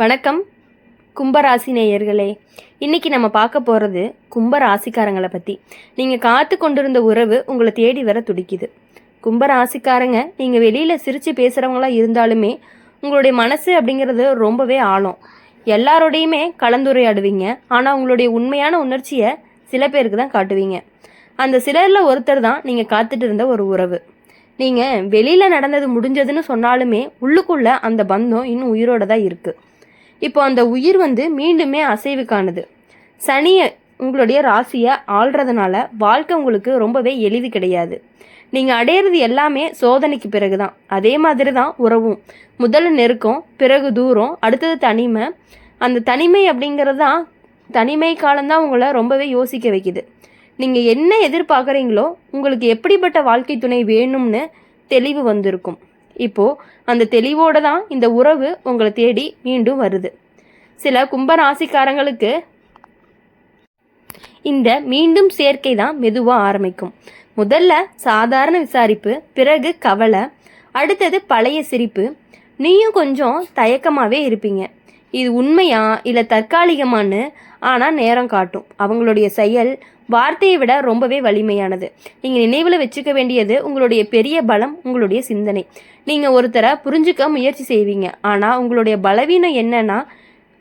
வணக்கம் கும்பராசி நேயர்களே. இன்னைக்கு நம்ம பார்க்க போகிறது கும்பராசிக்காரங்களை பற்றி. நீங்கள் காத்து கொண்டிருந்த உறவு உங்களை தேடி வர துடிக்குது. கும்பராசிக்காரங்க நீங்கள் வெளியில் சிரித்து பேசுகிறவங்களா இருந்தாலுமே உங்களுடைய மனசு அப்படிங்கிறது ரொம்பவே ஆழம். எல்லாரோடையுமே கலந்துரையாடுவீங்க. ஆனால் உங்களுடைய உண்மையான உணர்ச்சியை சில பேருக்கு தான் காட்டுவீங்க. அந்த சிலரில் ஒருத்தர் தான் நீங்கள் காத்துட்டு இருந்த ஒரு உறவு. நீங்கள் வெளியில் நடந்தது முடிஞ்சதுன்னு சொன்னாலுமே உள்ளுக்குள்ளே அந்த பந்தம் இன்னும் உயிரோட தான் இருக்குது. இப்போ அந்த உயிர் மீண்டுமே அசைவு காணுது. சனியை உங்களுடைய ராசியை ஆள்றதுனால வாழ்க்கை உங்களுக்கு ரொம்பவே எளிது கிடையாது. நீங்கள் அடையிறது எல்லாமே சோதனைக்கு பிறகு தான். அதே மாதிரி தான் உறவும். முதல்ல நெருக்கம், பிறகு தூரம், அடுத்தது தனிமை. அந்த தனிமை அப்படிங்கிறது தான், தனிமை காலம்தான் உங்களை ரொம்பவே யோசிக்க வைக்குது. நீங்கள் என்ன எதிர்பார்க்குறீங்களோ, உங்களுக்கு எப்படிப்பட்ட வாழ்க்கை துணை வேணும்னு தெளிவு வந்திருக்கும். இப்போது அந்த தெளிவோடு தான் இந்த உறவு உங்களை தேடி மீண்டும் வருது. சில கும்பராசிக்காரங்களுக்கு இந்த மீண்டும் சேர்க்கை தான் மெதுவாக ஆரம்பிக்கும். முதல்ல சாதாரண விசாரிப்பு, பிறகு கவலை, அடுத்தது பழைய சிரிப்பு. நீயும் கொஞ்சம் தயக்கமாகவே இருப்பீங்க. இது உண்மையா இல்லை தற்காலிகமானு ஆனால் நேரம் காட்டும். அவங்களுடைய செயல் வார்த்தையை விட ரொம்பவே வலிமையானது. நீங்கள் நினைவில் வச்சுக்க வேண்டியது உங்களுடைய பெரிய பலம் உங்களுடைய சிந்தனை. நீங்கள் ஒருத்தரை புரிஞ்சுக்க முயற்சி செய்வீங்க. ஆனால் உங்களுடைய பலவீனம் என்னன்னா,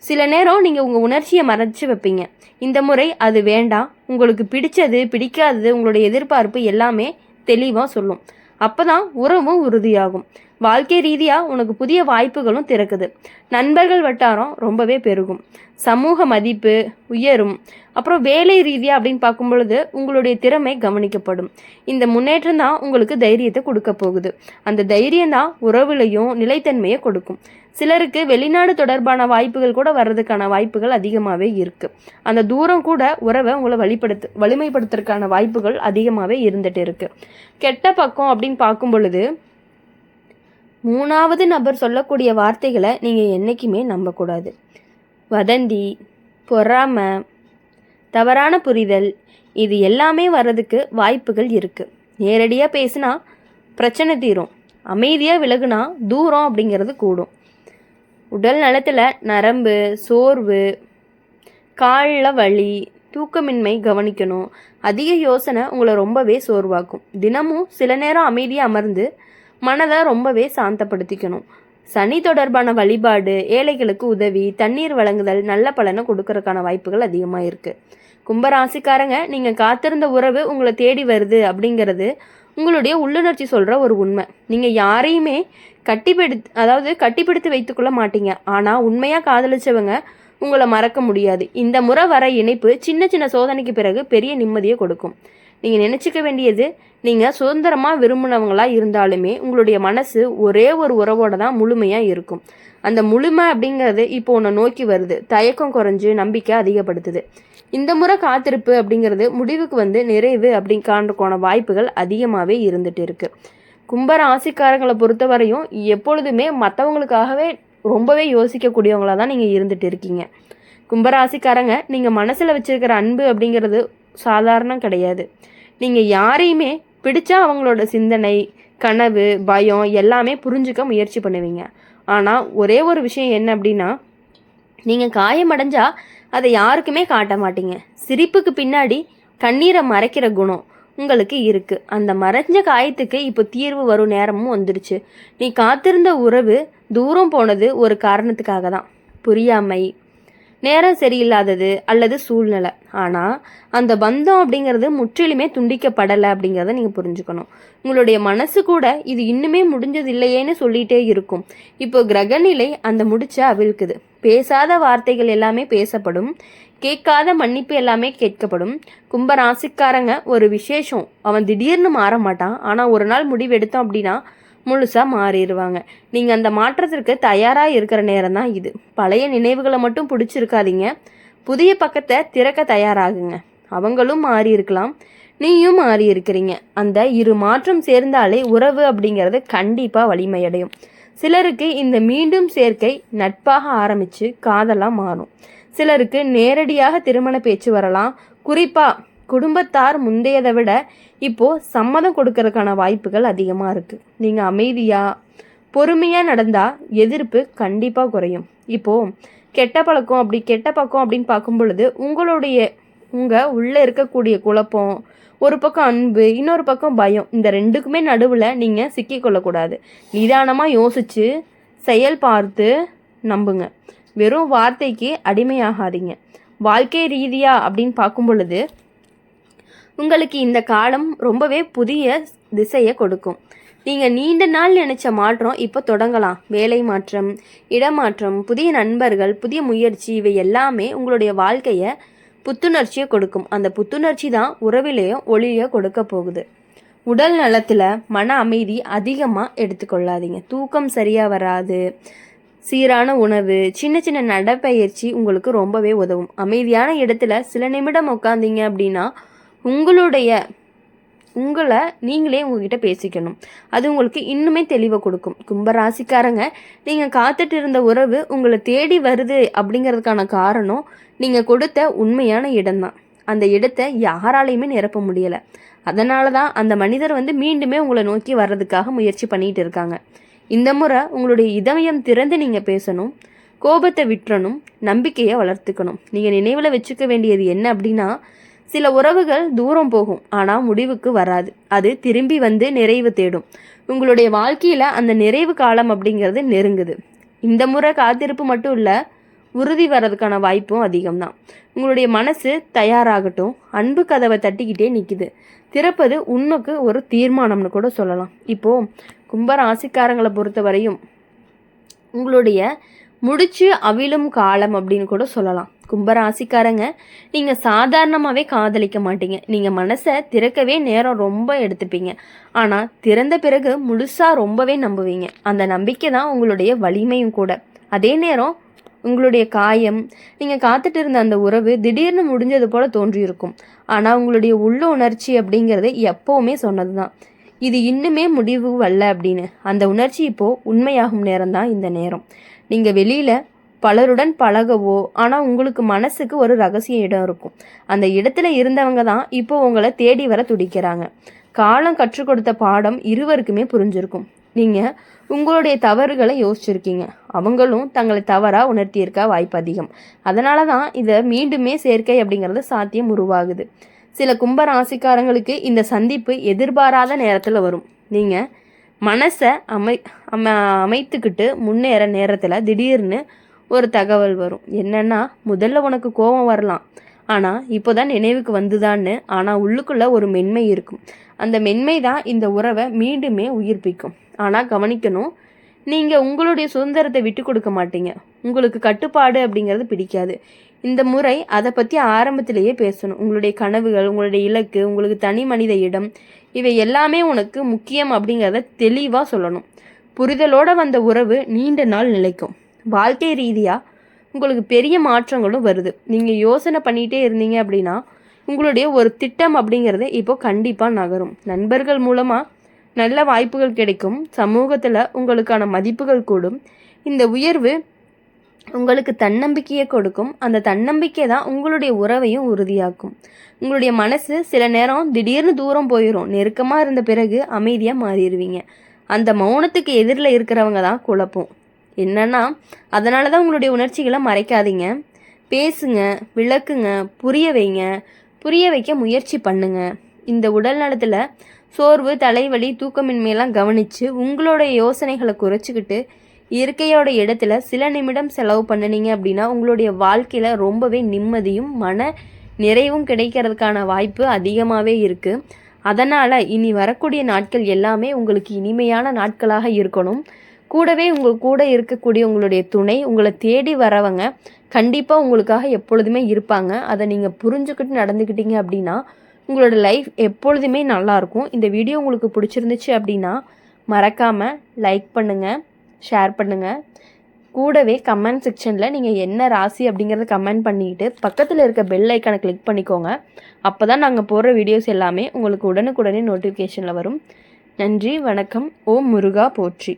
சில நேரம் நீங்கள் உங்கள் உணர்ச்சியை மறைச்சு வைப்பீங்க. இந்த முறை அது வேண்டாம். உங்களுக்கு பிடிச்சது பிடிக்காதது உங்களுடைய எதிர்பார்ப்பு எல்லாமே தெளிவாக சொல்லும். அப்போ தான் உறவும் உறுதியாகும். வாழ்க்கை ரீதியாக உனக்கு புதிய வாய்ப்புகளும் திறக்குது. நண்பர்கள் வட்டாரம் ரொம்பவே பெருகும். சமூக மதிப்பு உயரும். அப்புறம் வேலை ரீதியாக அப்படின்னு பார்க்கும் பொழுது உங்களுடைய திறமை கவனிக்கப்படும். இந்த முன்னேற்றம் தான் உங்களுக்கு தைரியத்தை கொடுக்க போகுது. அந்த தைரியம் தான் உறவுலையும் நிலைத்தன்மையை கொடுக்கும். சிலருக்கு வெளிநாடு தொடர்பான வாய்ப்புகள் கூட வர்றதுக்கான வாய்ப்புகள் அதிகமாகவே இருக்குது. அந்த தூரம் கூட உறவை உங்களை வலிமைப்படுத்துறதுக்கான வாய்ப்புகள் அதிகமாகவே இருந்துகிட்டு இருக்குது. கெட்ட பக்கம் அப்படின்னு பார்க்கும் பொழுது மூணாவது நபர் சொல்லக்கூடிய வார்த்தைகளை நீங்கள் என்றைக்குமே நம்பக்கூடாது. வதந்தி, பொறாமை, தவறான புரிதல், இது எல்லாமே வர்றதுக்கு வாய்ப்புகள் இருக்குது. நேரடியாக பேசினா பிரச்சனை தீரும். அமைதியாக விலகுனா தூரம் அப்படிங்கிறது கூடும். உடல் நலத்தில் நரம்பு சோர்வு, காலில் வலி, தூக்கமின்மை கவனிக்கணும். அதிக யோசனை உங்களை ரொம்பவே சோர்வாக்கும். தினமும் சில நேரம் அமைதியாக அமர்ந்து மனதை ரொம்பவே சாந்தப்படுத்திக்கணும். சனி தொடர்பான வழிபாடு, ஏழைகளுக்கு உதவி, தண்ணீர் வழங்குதல் நல்ல பலனை கொடுக்கறதுக்கான வாய்ப்புகள் அதிகமாக இருக்குது. கும்பராசிக்காரங்க நீங்கள் காத்திருந்த உறவு உங்களை தேடி வருது அப்படிங்கிறது உங்களுடைய உள்ளுணர்ச்சி சொல்கிற ஒரு உண்மை. நீங்கள் யாரையுமே கட்டிப்பிடித்து வைத்துக்கொள்ள மாட்டீங்க. ஆனால் உண்மையாக காதலிச்சவங்க உங்களை மறக்க முடியாது. இந்த முறை வர இணைப்பு சின்ன சின்ன சோதனைக்கு பிறகு பெரிய நிம்மதியை கொடுக்கும். நீங்கள் நினச்சிக்க வேண்டியது, நீங்கள் சுதந்திரமாக விரும்பினவங்களாக இருந்தாலுமே உங்களுடைய மனசு ஒரே ஒரு உறவோடு தான் முழுமையாக இருக்கும். அந்த முழுமை அப்படிங்கிறது இப்போ உன்னை நோக்கி வருது. தயக்கம் குறைஞ்சு நம்பிக்கை அதிகப்படுத்துது. இந்த முறை காத்திருப்பு அப்படிங்கிறது முடிவுக்கு நிறைவு அப்படிங்கான வாய்ப்புகள் அதிகமாகவே இருந்துட்டு இருக்கு. கும்பராசிக்காரங்களை பொறுத்தவரையும் எப்பொழுதுமே மற்றவங்களுக்காகவே ரொம்பவே யோசிக்கக்கூடியவங்களாக தான் நீங்கள் இருந்துட்டு இருக்கீங்க. கும்பராசிக்காரங்க நீங்கள் மனசில் வச்சுருக்கிற அன்பு அப்படிங்கிறது சாதாரணம் கிடையாது. நீங்கள் யாரையுமே பிடிச்சா அவங்களோட சிந்தனை, கனவு, பயம் எல்லாமே புரிஞ்சுக்க முயற்சி பண்ணுவீங்க. ஆனால் ஒரே ஒரு விஷயம் என்ன அப்படின்னா, நீங்கள் காயமடைஞ்சா அதை யாருக்குமே காட்ட மாட்டீங்க. சிரிப்புக்கு பின்னாடி கண்ணீரை மறைக்கிற குணம் உங்களுக்கு இருக்குது. அந்த மறைஞ்ச காயத்துக்கு இப்போ தீர்வு வரும் நேரமும் வந்துடுச்சு. நீ காத்திருந்த உறவு தூரம் போனது ஒரு காரணத்துக்காக தான். புரியாமை, நேரம் சரியில்லாதது அல்லது சூழ்நிலை. ஆனால் அந்த பந்தம் அப்படிங்கிறது முற்றிலுமே துண்டிக்கப்படலை அப்படிங்கிறத நீங்கள் புரிஞ்சுக்கணும். உங்களுடைய மனசு கூட இது இன்னுமே முடிஞ்சது இல்லையேன்னு சொல்லிகிட்டே இருக்கும். இப்போ கிரகநிலை அந்த முடிச்ச அவிழ்க்குது. பேசாத வார்த்தைகள் எல்லாமே பேசப்படும். கேட்காத மன்னிப்பு எல்லாமே கேட்கப்படும். கும்பராசிக்காரங்க ஒரு விசேஷம், அவன் திடீர்னு மாற மாட்டான். ஆனால் ஒரு நாள் முடிவு எடுத்தோம் அப்படின்னா முழுசாக மாறிடுவாங்க. நீங்கள் அந்த மாற்றத்திற்கு தயாராக இருக்கிற நேரம் தான் இது. பழைய நினைவுகளை மட்டும் பிடிச்சிருக்காதீங்க. புதிய பக்கத்தை திறக்க தயாராகுங்க. அவங்களும் மாறி இருக்கலாம், நீயும் மாறி இருக்கிறீங்க. அந்த இரு மாற்றம் சேர்ந்தாலே உறவு அப்படிங்கிறது கண்டிப்பாக வலிமையடையும். சிலருக்கு இந்த மீண்டும் சேர்க்கை நட்பாக ஆரம்பித்து காதலாக மாறும். சிலருக்கு நேரடியாக திருமண பேச்சு வரலாம். குறிப்பாக குடும்பத்தார் முந்தையதை விட இப்போது சம்மதம் கொடுக்கறதுக்கான வாய்ப்புகள் அதிகமாக இருக்குது. நீங்கள் அமைதியாக பொறுமையாக நடந்தால் எதிர்ப்பு கண்டிப்பாக குறையும். இப்போது கெட்ட பழக்கம் கெட்ட பக்கம் அப்படின்னு பார்க்கும் பொழுது உங்கள் உள்ளே இருக்கக்கூடிய குழப்பம், ஒரு பக்கம் அன்பு, இன்னொரு பக்கம் பயம், இந்த ரெண்டுக்குமே நடுவில் நீங்கள் சிக்கிக்கொள்ளக்கூடாது. நிதானமாக யோசித்து செயல் பார்த்து நம்புங்க. வெறும் வார்த்தைக்கு அடிமையாகாதீங்க. வாழ்க்கை ரீதியாக அப்படின்னு பார்க்கும் பொழுது உங்களுக்கு இந்த காலம் ரொம்பவே புதிய திசையை கொடுக்கும். நீங்கள் நீண்ட நாள் நினச்ச மாற்றம் இப்போ தொடங்கலாம். வேலை மாற்றம், இடமாற்றம், புதிய நண்பர்கள், புதிய முயற்சி, இவை எல்லாமே உங்களுடைய வாழ்க்கையை புத்துணர்ச்சியை கொடுக்கும். அந்த புத்துணர்ச்சி தான் உறவிலையும் ஒளியை கொடுக்க போகுது. உடல் நலத்தில் மன அமைதி அதிகமாக எடுத்துக்கொள்ளாதீங்க. தூக்கம் சரியாக வராது. சீரான உணவு, சின்ன சின்ன நடைப்பயிற்சி உங்களுக்கு ரொம்பவே உதவும். அமைதியான இடத்துல சில நிமிடம் உட்காந்தீங்க அப்படின்னா உங்களை நீங்களே உங்ககிட்ட பேசிக்கணும். அது உங்களுக்கு இன்னுமே தெளிவை கொடுக்கும். கும்பராசிக்காரங்க, நீங்கள் காத்துட்டு இருந்த உறவு உங்களை தேடி வருது அப்படிங்கிறதுக்கான காரணம் நீங்கள் கொடுத்த உண்மையான இடம்தான். அந்த இடத்தை யாராலையுமே நிரப்ப முடியலை. அதனால தான் அந்த மனிதர் மீண்டுமே உங்களை நோக்கி வர்றதுக்காக முயற்சி பண்ணிகிட்டு இருக்காங்க. இந்த முறை உங்களுடைய இதயம் திறந்து நீங்கள் பேசணும். கோபத்தை விட்டுறணும். நம்பிக்கையை வளர்த்துக்கணும். நீங்கள் நினைவில் வச்சுக்க வேண்டியது என்ன அப்படின்னா, சில உறவுகள் தூரம் போகும், ஆனால் முடிவுக்கு வராது. அது திரும்பி நிறைவு தேடும். உங்களுடைய வாழ்க்கையில் அந்த நிறைவு காலம் அப்படிங்கிறது நெருங்குது. இந்த முறை காத்திருப்பு மட்டும் இல்லை, உறுதி வர்றதுக்கான வாய்ப்பும் அதிகம்தான். உங்களுடைய மனசு தயாராகட்டும். அன்பு கதவை தட்டிக்கிட்டே நிற்குது. திறப்பது உண்மைக்கு ஒரு தீர்மானம்னு கூட சொல்லலாம். இப்போது கும்பராசிக்காரங்களை பொறுத்த வரையும் உங்களுடைய முடிச்சு அவிழும் காலம் அப்படின்னு கூட சொல்லலாம். கும்பராசிக்காரங்க, நீங்கள் சாதாரணமாகவே காதலிக்க மாட்டீங்க. நீங்கள் மனசை திறக்கவே நேரம் ரொம்ப எடுத்துப்பீங்க. ஆனால் திறந்த பிறகு முழுசாக ரொம்பவே நம்புவீங்க. அந்த நம்பிக்கை தான் உங்களுடைய வலிமையும் கூட. அதே நேரம் உங்களுடைய காயம், நீங்கள் காத்துட்டு இருந்த அந்த உறவு திடீர்னு முடிஞ்சது போல் தோன்றியிருக்கும். ஆனால் உங்களுடைய உள்ள உணர்ச்சி அப்படிங்கிறது எப்போவுமே சொன்னது தான், இது இன்னுமே முடிவு வரல அப்படின்னு. அந்த உணர்ச்சி இப்போது உண்மையாகும் நேரம்தான் இந்த நேரம். நீங்கள் வெளியில் பலருடன் பழகவோ, ஆனால் உங்களுக்கு மனசுக்கு ஒரு ரகசிய இடம் இருக்கும். அந்த இடத்துல இருந்தவங்க தான் இப்போ உங்களை தேடி வர துடிக்கிறாங்க. காலம் கற்றுக் கொடுத்த பாடம் இருவருக்குமே புரிஞ்சிருக்கும். நீங்கள் உங்களுடைய தவறுகளை யோசிச்சிருக்கீங்க. அவங்களும் தங்களை தவறாக உணர்த்தியிருக்க வாய்ப்பு அதிகம். அதனால தான் இதை மீண்டுமே சேர்க்கை அப்படிங்கிறது சாத்தியம் உருவாகுது. சில கும்பராசிக்காரங்களுக்கு இந்த சந்திப்பு எதிர்பாராத நேரத்தில் வரும். நீங்கள் மனசை அமைத்துக்கிட்டு முன்னேற நேரத்தில் திடீர்னு ஒரு தகவல் வரும். என்னன்னா, முதல்ல உனக்கு கோபம் வரலாம், ஆனால் இப்போ தான் நினைவுக்கு வந்துதான்னு. ஆனால் உள்ளுக்குள்ளே ஒரு மென்மை இருக்கும். அந்த மென்மை தான் இந்த உறவை மீண்டுமே உயிர்ப்பிக்கும். ஆனால் கவனிக்கணும், நீங்கள் உங்களுடைய சுதந்திரத்தை விட்டு கொடுக்க மாட்டீங்க. உங்களுக்கு கட்டுப்பாடு அப்படிங்கிறது பிடிக்காது. இந்த முறை அதை பற்றி ஆரம்பத்திலேயே பேசணும். உங்களுடைய கனவுகள், உங்களுடைய இலக்கு, உங்களுக்கு தனி மனித இடம், இவை எல்லாமே உனக்கு முக்கியம் அப்படிங்கிறத தெளிவாக சொல்லணும். புரிதலோடு வந்த உறவு நீண்ட நாள் நிலைக்கும். வாழ்க்கை ரீதியாக உங்களுக்கு பெரிய மாற்றங்களும் வருது. நீங்கள் யோசனை பண்ணிகிட்டே இருந்தீங்க அப்படின்னா உங்களுடைய ஒரு திட்டம் அப்படிங்கிறது இப்போ கண்டிப்பாக நகரும். நண்பர்கள் மூலமாக நல்ல வாய்ப்புகள் கிடைக்கும். சமூகத்தில் உங்களுக்கான மதிப்புகள் கூடும். இந்த உயர்வு உங்களுக்கு தன்னம்பிக்கையை கொடுக்கும். அந்த தன்னம்பிக்கை தான் உங்களுடைய உறவையும் உறுதியாக்கும். உங்களுடைய மனசு சில நேரம் திடீர்னு தூரம் போயிடும். நெருக்கமாக இருந்த பிறகு அமைதியாக மாறிடுவீங்க. அந்த மௌனத்துக்கு எதிரில் இருக்கிறவங்க தான் குழப்பம். என்னன்னா, அதனால தான் உங்களுடைய உணர்ச்சிகளை மறைக்காதீங்க. பேசுங்க, விளக்குங்க, புரிய வைக்க முயற்சி பண்ணுங்க. இந்த உடல் நலத்தில் சோர்வு, தலைவலி, தூக்கமின்மையெல்லாம் கவனித்து உங்களுடைய யோசனைகளை குறைச்சிக்கிட்டு இயற்கையோட இடத்துல சில நிமிடம் செலவு பண்ணினீங்க அப்படின்னா உங்களுடைய வாழ்க்கையில் ரொம்பவே நிம்மதியும் மன நிறைவும் கிடைக்கிறதுக்கான வாய்ப்பு அதிகமாகவே இருக்குது. அதனால் இனி வரக்கூடிய நாட்கள் எல்லாமே உங்களுக்கு இனிமையான நாட்களாக இருக்கணும். கூடவே உங்கள் கூட இருக்கக்கூடிய உங்களுடைய துணை, உங்களை தேடி வரவங்க கண்டிப்பாக உங்களுக்காக எப்பொழுதுமே இருப்பாங்க. அதை நீங்கள் புரிஞ்சுக்கிட்டு நடந்துக்கிட்டீங்க அப்படின்னா உங்களோட லைஃப் எப்பொழுதுமே நல்லாயிருக்கும். இந்த வீடியோ உங்களுக்கு பிடிச்சிருந்துச்சு அப்படின்னா மறக்காமல் லைக் பண்ணுங்கள், ஷேர் பண்ணுங்கள். கூடவே கமெண்ட் செக்ஷனில் நீங்கள் என்ன ராசி அப்படிங்கிறத கமெண்ட் பண்ணிக்கிட்டு பக்கத்தில் இருக்க பெல் ஐக்கானை கிளிக் பண்ணிக்கோங்க. அப்போ தான் நாங்கள் போடுற வீடியோஸ் எல்லாமே உங்களுக்கு உடனுக்குடனே நோட்டிஃபிகேஷனில் வரும். நன்றி, வணக்கம். ஓம் முருகா போற்றி.